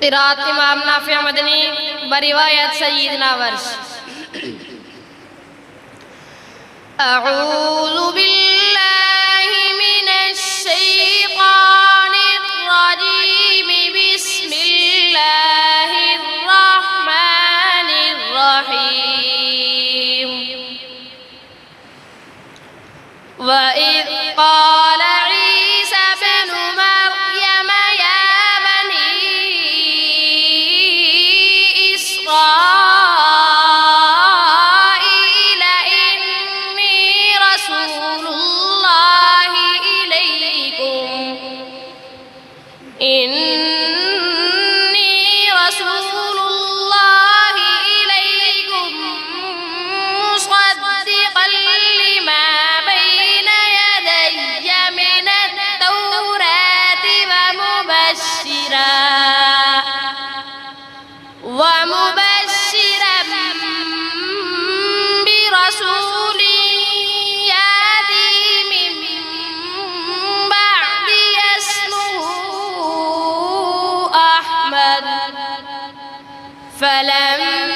قراءة إمام نافع مدني برواية سيدنا ورش. أعوذ بالله من الشيطان الرجيم. بسم الله الرحمن الرحيم. وإذ قال عيسى ابن مريم يا بني إسرائيل إني رسول الله إليكم مصدقا لما بين يدي من التوراة ومبشرا برسول يأتي من بعدي اسمه أحمد. فلما